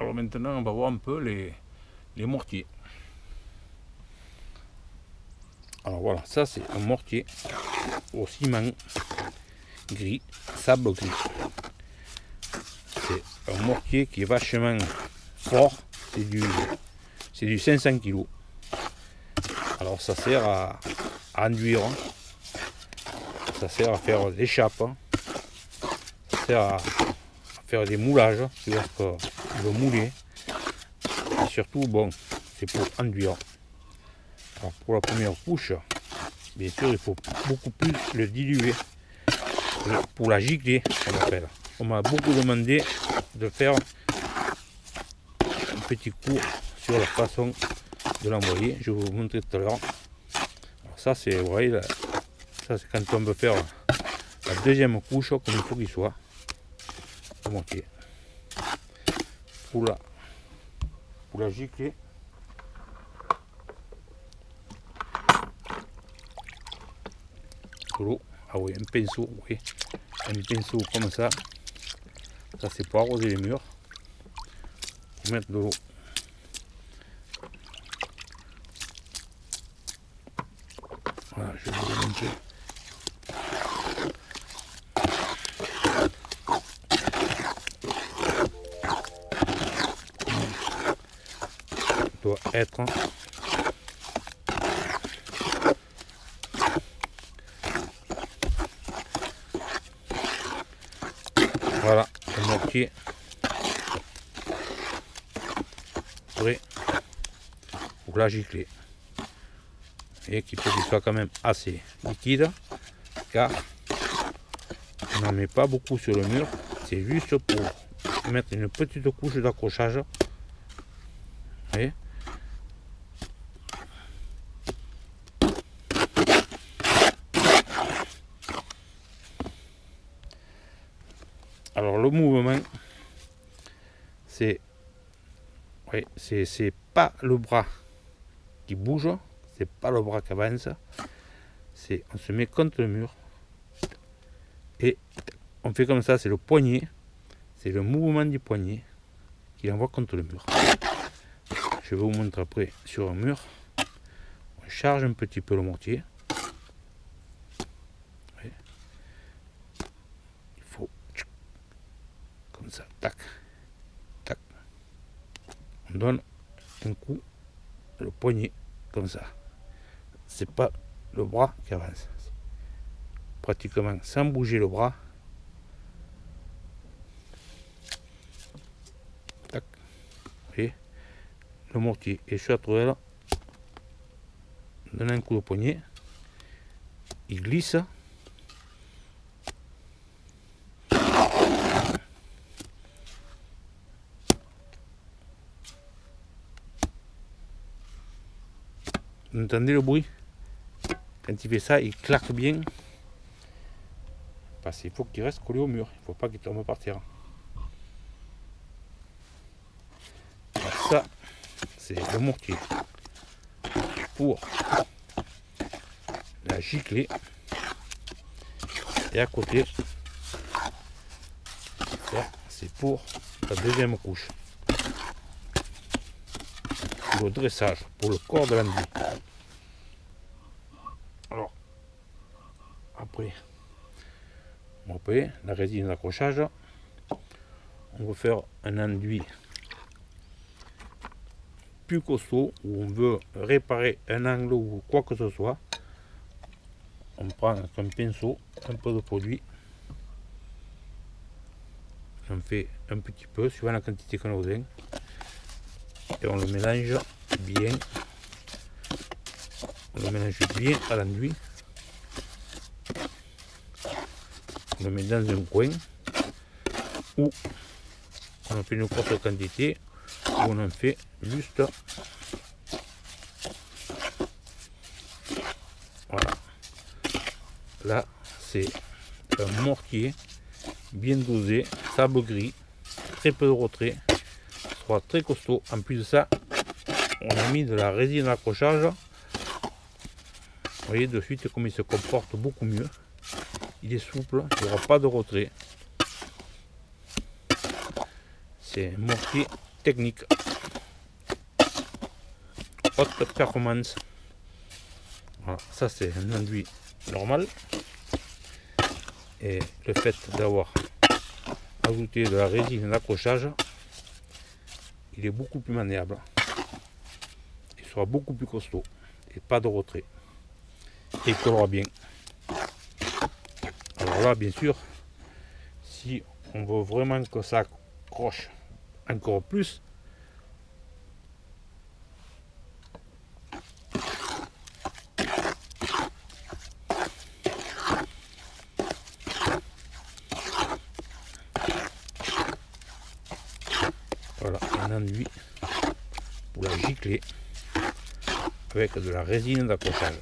Alors maintenant, on va voir un peu les mortiers. Alors voilà, ça c'est un mortier au ciment gris, sable gris. C'est un mortier qui est vachement fort, c'est du 500 kg. Alors ça sert à enduire, ça sert à faire des chapes, ça sert à faire des moulages, c'est lorsqu'on veut mouler. Et surtout, bon, c'est pour enduire. Alors pour la première couche, bien sûr, il faut beaucoup plus le diluer. Pour la gicler, on appelle. On m'a beaucoup demandé de faire un petit cours sur la façon de l'envoyer. Je vais vous montrer tout à l'heure. Ça c'est, vous voyez, ça c'est quand on veut faire la deuxième couche comme il faut qu'il soit. Le mortier. Pour la gicler. L'eau. Ah oui, un pinceau, oui. Un pinceau comme ça. Ça c'est pour arroser les murs. Pour mettre de l'eau. Voilà, je vais vous montrer. Doit être voilà le mortier prêt pour la gicler et qu'il faut qu'il soit quand même assez liquide car on n'en met pas beaucoup sur le mur, c'est juste pour mettre une petite couche d'accrochage. Et alors le mouvement, c'est pas le bras qui bouge, c'est pas le bras qui avance, c'est on se met contre le mur et on fait comme ça, c'est le poignet, c'est le mouvement du poignet qui envoie contre le mur. Je vais vous montrer après sur un mur. On charge un petit peu le mortier. Il faut comme ça, tac, tac. On donne un coup le poignet comme ça. C'est pas le bras qui avance. Pratiquement sans bouger le bras. Tac. Et le mortier est sur la tourelle. Donne un coup de poignet. Il glisse. Vous entendez le bruit? Quand il fait ça, il claque bien. Parce qu'il faut qu'il reste collé au mur. Il ne faut pas qu'il tombe par terre. Alors ça, c'est le mortier pour la gicler. Et à côté, c'est pour la deuxième couche. Le dressage pour le corps de l'enduit. Alors, après la résine d'accrochage, on va faire un enduit plus costaud où on veut réparer un angle ou quoi que ce soit. On prend avec un pinceau un peu de produit. On fait un petit peu suivant la quantité qu'on a besoin. Et on le mélange bien. On le mélange bien à l'enduit. On le met dans un coin où on en fait une grosse quantité, où on en fait juste. Voilà. Là, c'est un mortier bien dosé, sable gris, très peu de retrait, soit très costaud. En plus de ça, on a mis de la résine d'accrochage. Vous voyez de suite comme il se comporte beaucoup mieux. Il est souple, il n'y aura pas de retrait. C'est un mortier technique, haute performance. Voilà, ça c'est un enduit normal. Et le fait d'avoir ajouté de la résine d'accrochage, il est beaucoup plus maniable. Il sera beaucoup plus costaud et pas de retrait. Et il collera bien. Alors là, bien sûr, si on veut vraiment que ça accroche encore plus, voilà un enduit pour la gicler avec de la résine d'accrochage.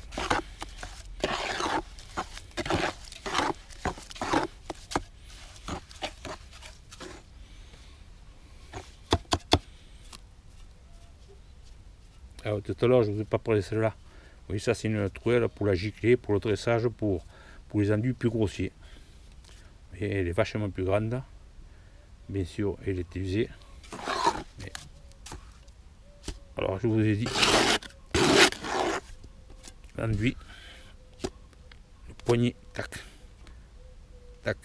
Alors, tout à l'heure, je ne vous ai pas parlé de celle-là. Oui, ça c'est une truelle pour la gicler, pour le tressage, pour les enduits plus grossiers. Et elle est vachement plus grande. Bien sûr, elle est usée. Mais... alors, je vous ai dit, l'enduit, le poignet, tac, tac.